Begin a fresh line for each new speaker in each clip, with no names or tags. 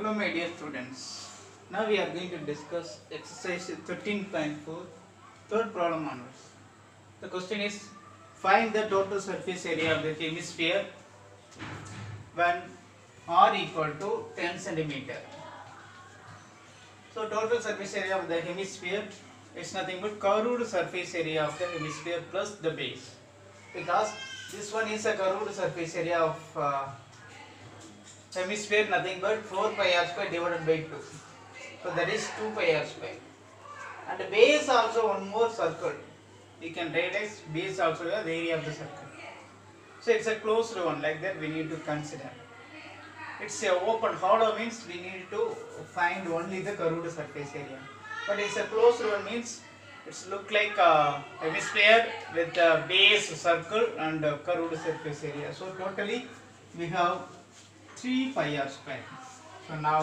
Hello my dear students. Now we are going to discuss exercise 13.4, third problem onwards. The question is, find the total surface area of the hemisphere when r equal to 10 centimeter. So total surface area of the hemisphere is nothing but curved surface area of the hemisphere plus the base, because this one is a curved surface area of hemisphere, nothing but 4 pi r square divided by 2. So that is 2 pi r square. And the base also one more circle. We can realize base also the area of the circle. So it's a closed one, like that we need to consider. It's a open, hollow means we need to find only the curved surface area. But it's a closed one means it's look like a hemisphere with a base circle and a curved surface area. So totally we have 3 pi r square. So now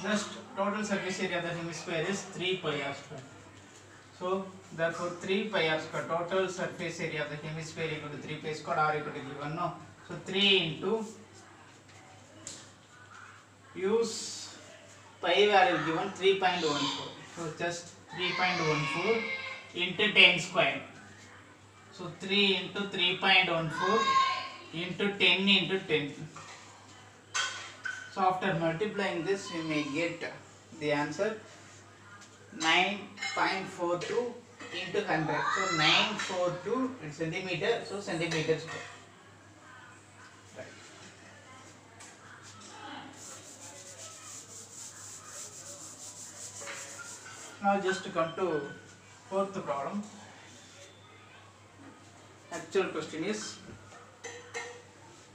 just total surface area of the hemisphere is 3 pi r square. So therefore 3 pi r square, total surface area of the hemisphere equal to 3 pi square, r equal to given, no. So 3 into, use pi value given 3.14. So just 3.14 into 10 square. So 3 into 3.14 into 10 into 10. So after multiplying this, we may get the answer 9.42 into 100. So 942 in centimeter, so centimeter square. Right. Now just to come to fourth problem. Actual question is,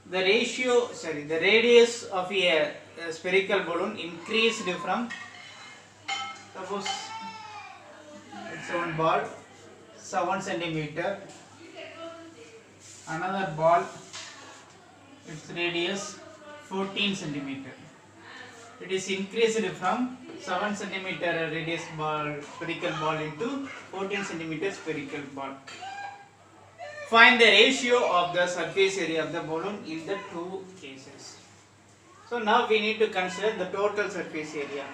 the radius of a spherical balloon increased from, suppose it's one ball 7 centimeter, another ball its radius 14 centimeter. It is increased from 7 centimeter radius ball, spherical ball, into 14 centimeter spherical ball. Find the ratio of the surface area of the balloon in the two cases. So now we need to consider the total surface area.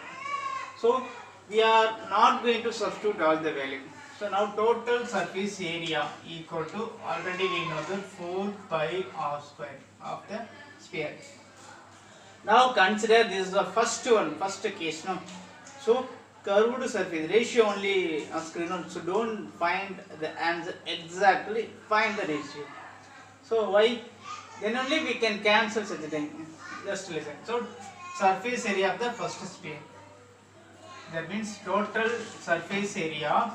So we are not going to substitute all the value. So now total surface area equal to, already we know the 4 pi r square of the sphere. Now consider this is the first one, first case, no. So curved surface ratio only on screen, so don't find the answer exactly, find the ratio. So why? Then only we can cancel such a thing. Just listen. So surface area of the first sphere, that means total surface area of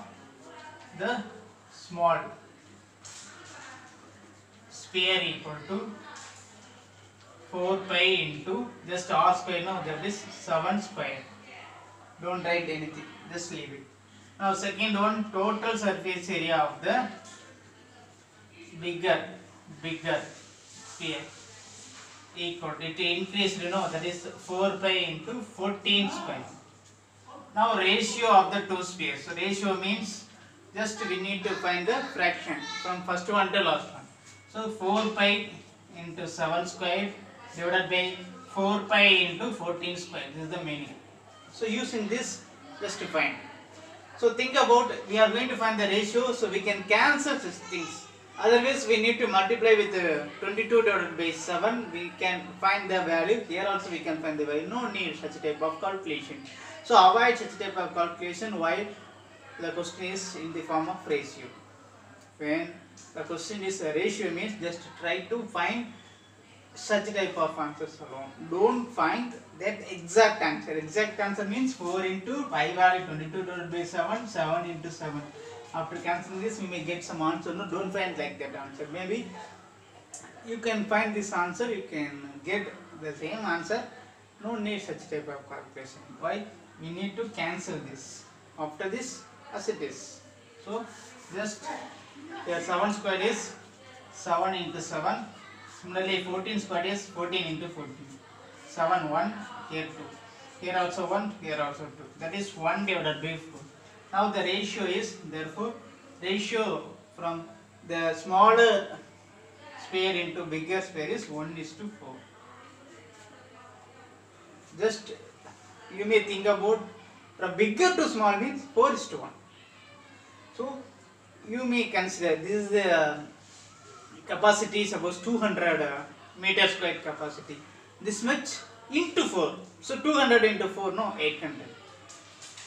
the small sphere equal to 4 pi into just r square, no, that is 7 square. Don't write anything, just leave it. Now second one, total surface area of the bigger sphere equal to, it increased, you know, that is 4 pi into 14 square. Now ratio of the two spheres. So ratio means just we need to find the fraction from first one to last one. So 4 pi into 7 square divided by 4 pi into 14 square. This is the meaning. So using this, just to find. So think about, we are going to find the ratio, so we can cancel such things. Otherwise we need to multiply with 22 divided by 7. We can find the value. Here also we can find the value. No need such type of calculation. So avoid such type of calculation while the question is in the form of ratio. When the question is a ratio means just try to find such type of answers alone. Don't find that exact answer. Exact answer means 4 into pi value 22 divided by 7, 7 into 7. After cancelling this, we may get some answer. No, don't find like that answer. Maybe you can find this answer, you can get the same answer. No need such type of calculation. Why? We need to cancel this. After this, as it is. So just here 7 square is 7 into 7. Similarly 14 square is 14 into 14. 7 1, here 2. Here also 1, here also 2. That is 1 divided by 4. Now the ratio is, therefore ratio from the smaller sphere into bigger sphere is 1:4. just you may think about from bigger to small means 4:1. So you may consider this is the capacity, suppose 200 meter square capacity. This much into 4. So 200 into 4, no, 800.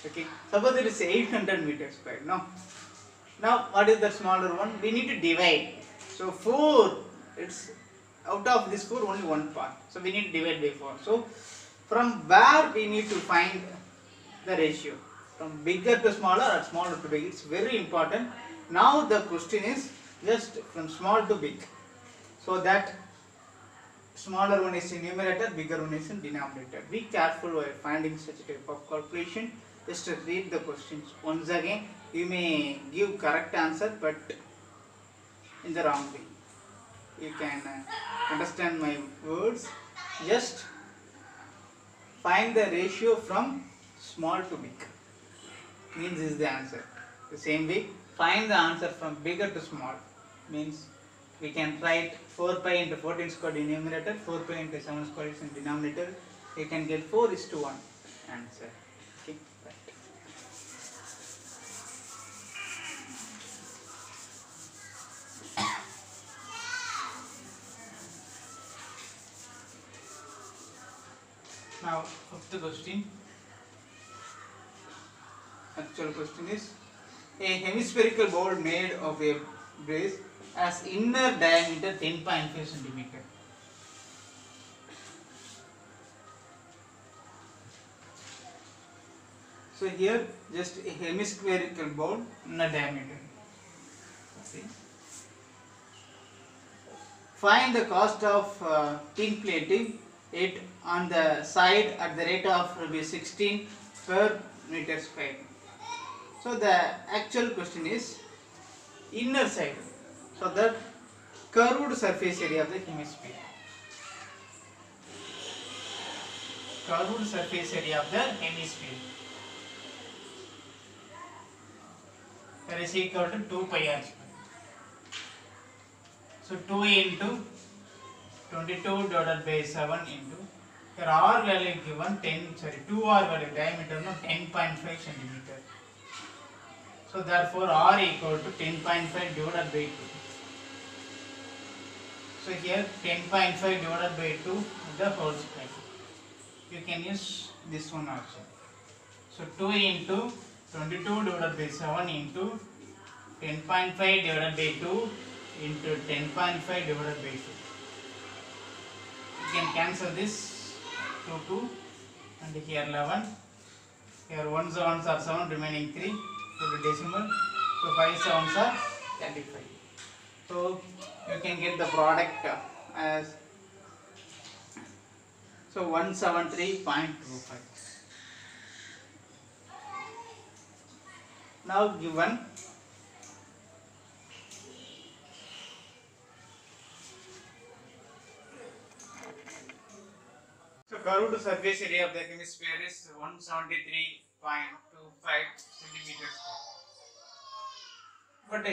Okay. Suppose it is 800 meters square. No. Now what is the smaller one? We need to divide. So 4, it's out of this 4 only one part. So we need to divide by 4. So from where we need to find the ratio? From bigger to smaller or smaller to big? It's very important. Now the question is just from small to big. So that smaller one is in numerator, bigger one is in denominator. Be careful while finding such a type of calculation. Just read the questions once again. You may give correct answer but in the wrong way. You can understand my words. Just find the ratio from small to big. Means is the answer. The same way, find the answer from bigger to small. Means we can write 4 pi into 14 squared in numerator, 4 pi into 7 squared is in denominator. You can get 4:1 answer. Okay, right. Now, fifth question. Actual question is, a hemispherical bowl made of a brace has inner diameter 10.5 centimeter. So here just a hemispherical bowl inner diameter. Okay. Find the cost of tin plating it on the side at the rate of ₹16 per meter square. So the actual question is inner side. So the curved surface area of the hemisphere. Curved surface area of the hemisphere. That is equal to 2 pi r square. So 2 into 22 divided by 7 into here r value given 2r value diameter no 10.5 centimeter. So therefore r equal to 10.5 divided by 2. So here 10.5 divided by 2 the whole square. You can use this one also. So 2 into 22 divided by 7 into 10.5 divided by 2 into 10.5 divided by 2. You can cancel this 2 and here 11. Here 1 sevens are 7 remaining 3 to the decimal. So 5 sevens are 35. So you can get the product as so 173.25. Now given so curved surface area of the hemisphere is 173.25 centimeters. But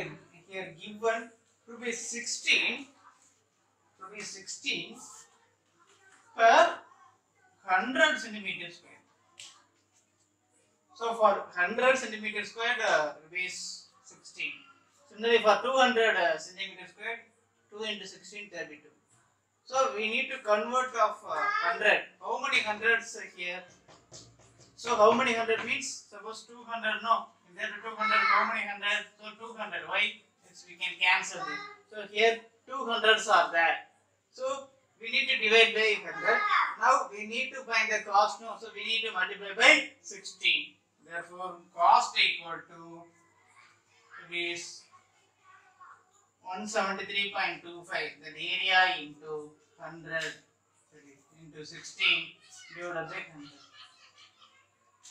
here given rupees 16 per 100 centimeters square. So for 100 centimeters squared, rupees 16. Similarly for 200 centimeters squared, 2 into 16, 32. So we need to convert of 100. How many hundreds here? So how many hundred means? Suppose 200, no. If there are 200, how many hundred? So 200. Why? Yes, we can cancel this. So here 200s are there. So we need to divide by 100. Now we need to find the cost. No. So we need to multiply by 16. Therefore cost equal to is 173.25. The area into 100 into 16 divided by 100.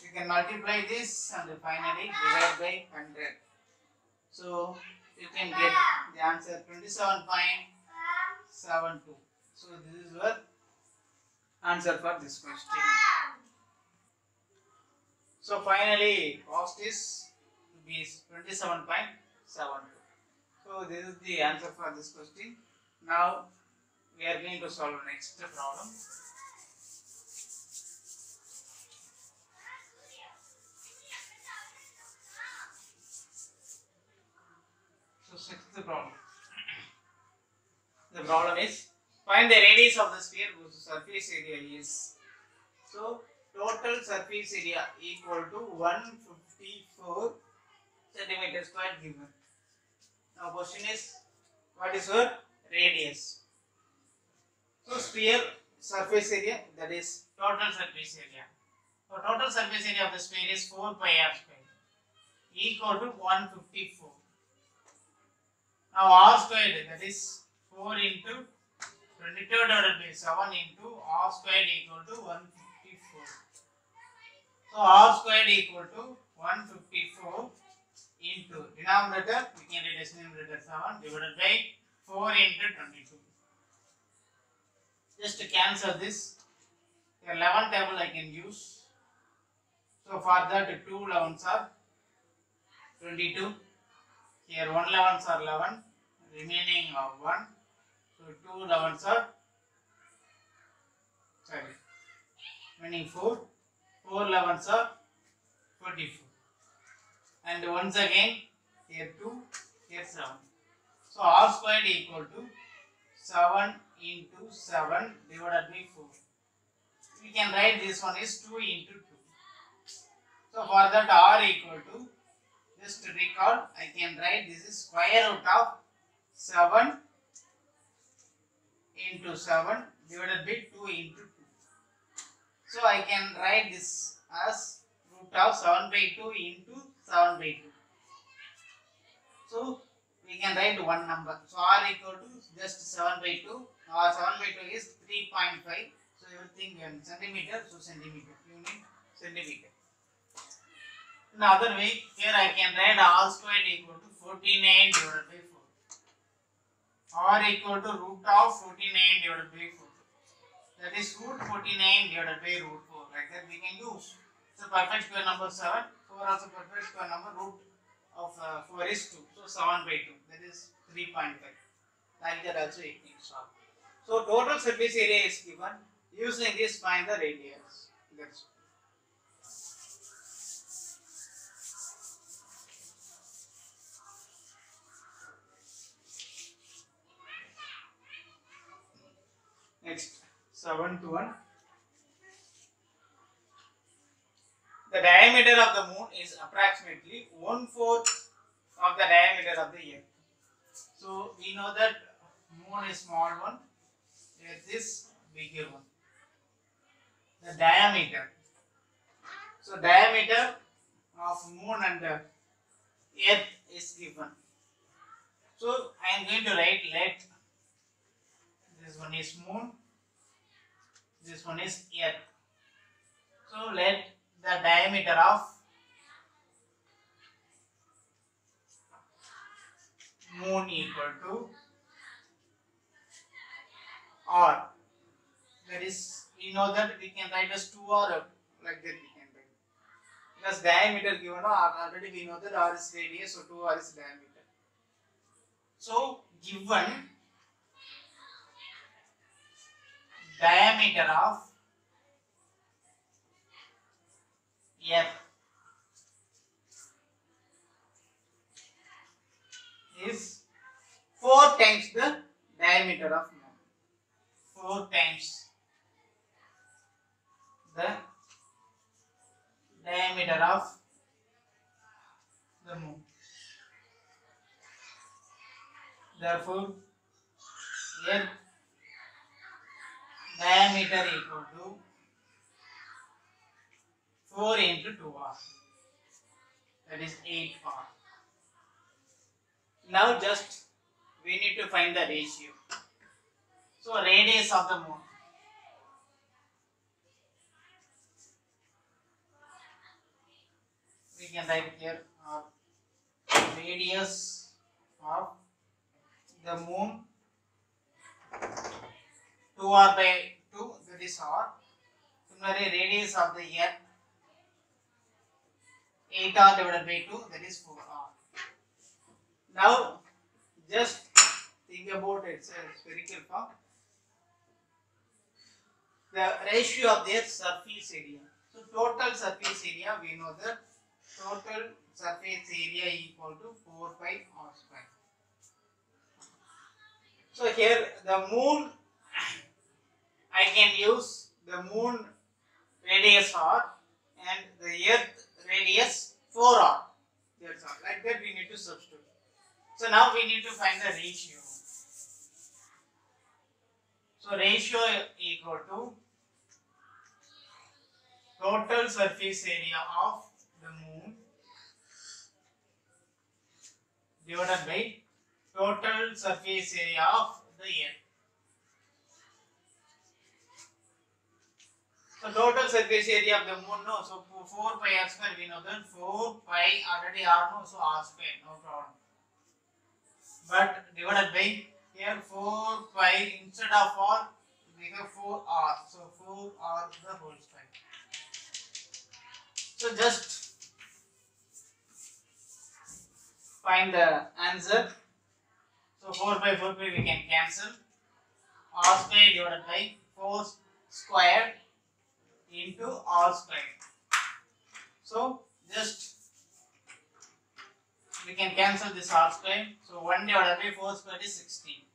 You can multiply this and finally divide by 100. So you can get the answer 27.72. So this is your answer for this question. So finally cost is 27.72. So this is the answer for this question. Now we are going to solve next problem. the problem. The problem is find the radius of the sphere whose surface area is. So total surface area equal to 154 centimeter square given. Now question is, what is your radius? So sphere surface area, that is total surface area. So total surface area of the sphere is 4 pi r square equal to 154. Now r squared, that is 4 into 22 divided by 7 into r squared equal to 154. So r squared equal to 154 into denominator, we can write as numerator 7 divided by 4 into 22. Just to cancel this, the 11 table I can use. So for that 2 11s are 22. Here 1 11s are 11. Remaining of 1. So 2 11s are remaining 4. 4 11s are 44. And once again here 2, here 7. So r squared equal to 7 into 7 divided by 4. We can write this one is 2 into 2. So for that r equal to, just to recall, I can write this is square root of 7 into 7 divided by 2 into 2. So I can write this as root of 7 by 2 into 7 by 2. So we can write one number. So r equal to just 7 by 2. Or 7 by 2 is 3.5. So everything in centimeter. So centimeter. Unit centimeter. In other way, here I can write r squared equal to 49 divided by 4. R equal to root of 49 divided by 4. That is root 49 divided by root 4. Like that we can use. So perfect square number 7. 4 also perfect square number. Root of 4 is 2. So 7 by 2. That is 3.5. Like that also it can solve. So total surface area is given. Using this find the radius. That's all. Next, 7 to 1. The diameter of the moon is approximately 1/4 of the diameter of the earth. So we know that moon is small one, earth is bigger one. The diameter. So diameter of moon and the earth is given. So I am going to write, let this one is moon, this one is earth. So let the diameter of moon equal to r. That is, we know that we can write as 2r, like that we can write. Because diameter given, already we know that r is radius, so 2r is diameter. So given diameter of earth is 4 times the diameter of moon. 4 times the diameter of the moon. Therefore, earth diameter equal to 4 into 2r. That is 8r. Now just we need to find the ratio. So radius of the moon. We can write here radius of the moon 2r by 2, that is r. Similarly, radius of the earth 8r divided by 2, that is 4r. Now just think about its spherical form. The ratio of their surface area. So total surface area, we know that total surface area equal to 4 pi r square. So here the moon, I can use the moon radius r and the earth radius 4r. That's all. Like that we need to substitute. So now we need to find the ratio. So ratio equal to total surface area of the moon divided by total surface area of the earth. So total surface area of the moon, no, so 4 pi r square, we know that 4 pi already r, no, so r square, no problem. But divided by here 4 pi instead of r, we have 4 r, so 4 r the whole square. So just find the answer. So 4 by 4 pi we can cancel. R square divided by 4 square into r square. So just we can cancel this r square. So 1 divided by 4 square is 16.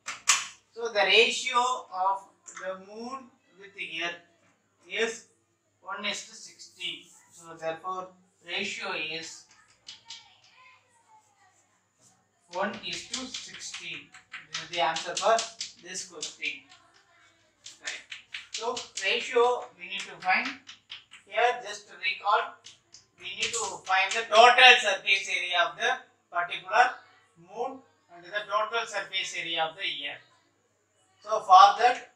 So the ratio of the moon with the earth is 1:16. So therefore ratio is 1:16. This is the answer for this question. Right. So ratio we need to find. Here just to recall, we need to find the total surface area of the particular moon and the total surface area of the earth. So for that,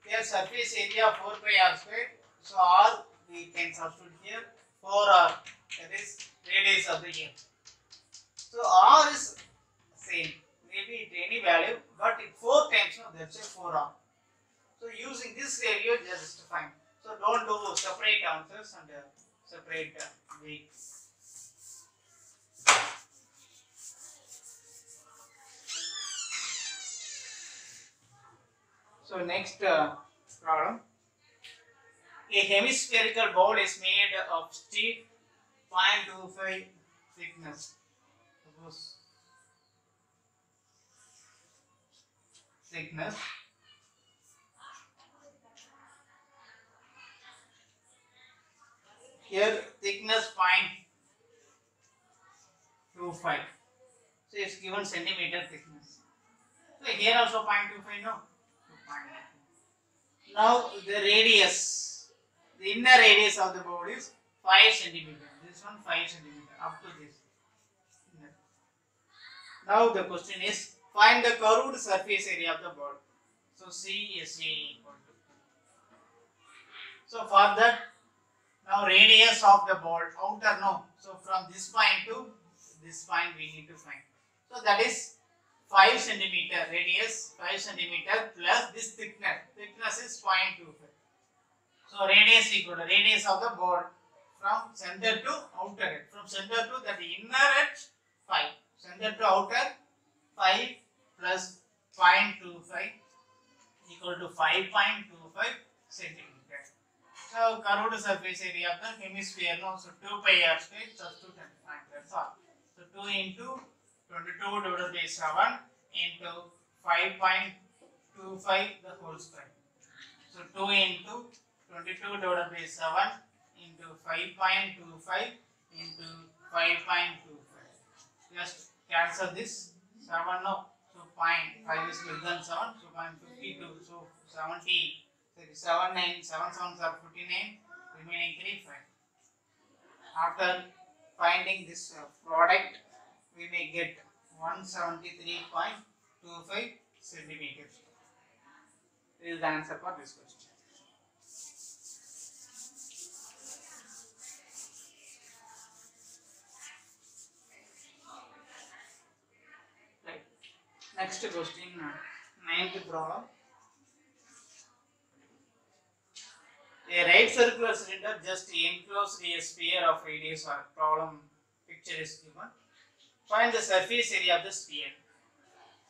here surface area 4 pi r square. So r we can substitute here 4r, that is radius of the earth. So r is same, maybe at any value, but it 4 times, no, that's a 4r. So using this value just find. So don't do separate answers and separate weights. So next problem. A hemispherical bowl is made of steel 0.25 thickness. Suppose thickness. Here thickness 0.25. So it's given centimeter thickness. So here also 0.25, no? Now the radius, the inner radius of the bowl is 5 centimeter. This one 5 centimeter up to this. Now the question is find the curved surface area of the bowl. So CSA equal to. So for that, now radius of the bowl, outer, no. So from this point to this point we need to find. So that is 5 centimeter radius, 5 centimeter plus this thickness. Thickness is 0.25. So radius equal to radius of the bowl from center to outer edge. From center to the inner edge 5. Center to outer 5 plus 0.25 equal to 5.25 centimeter. So curved surface area of the hemisphere, no. So 2 pi r square just to 25. That's all. So 2 into 22 divided by 7 into 5.25 the whole square. So 2 into 22 divided by 7 into 5.25 into 5.25. Just cancel this 7, no. So 0.5 is less than 7. So 0.52. So 70. 7 7s are 49. Remaining 3 5. After finding this product, we may get 173.25 centimeters. This is the answer for this question. Right. Next question, 9th problem. A right circular cylinder just enclosed a sphere of radius or problem picture is given. Find the surface area of the sphere.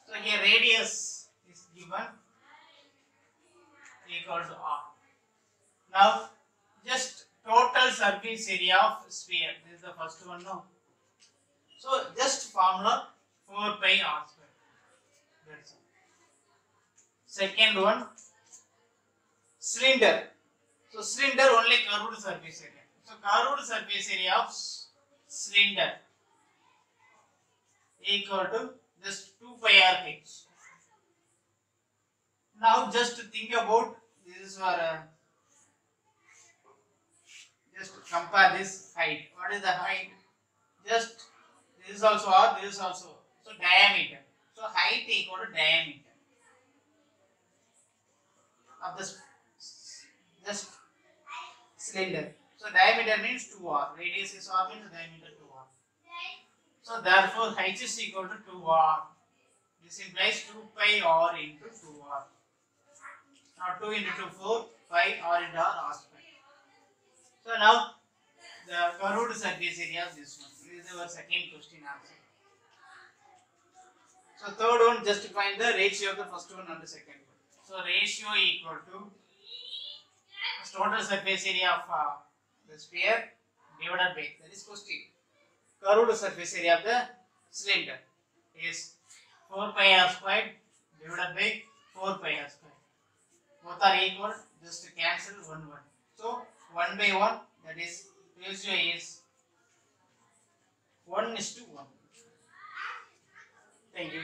So here radius is given equal to r. Now just total surface area of sphere. This is the first one, no. So just formula 4 pi r square. That's all. Second one, cylinder. So cylinder only curved surface area. So curved surface area of cylinder equal to just 2 pi r h. Now just think about this is for just compare this height. What is the height? Just this is also r, this is also. So diameter. So height equal to diameter of this just cylinder. So diameter means 2r. Radius is r means diameter 2r. So therefore h is equal to 2r. This implies 2 pi r into 2r. Now 2 into 2 4 pi r into r square. So now the curved surface area of this one. This is our second question answer. So third one, just find the ratio of the first one and the second one. So ratio equal to total surface area of the sphere divided by, that is question. Curved surface area of the cylinder is 4 pi r squared divided by 4 pi r squared. Both are equal, just cancel 1 1. So 1 by 1, that is ratio is 1:1. Thank you.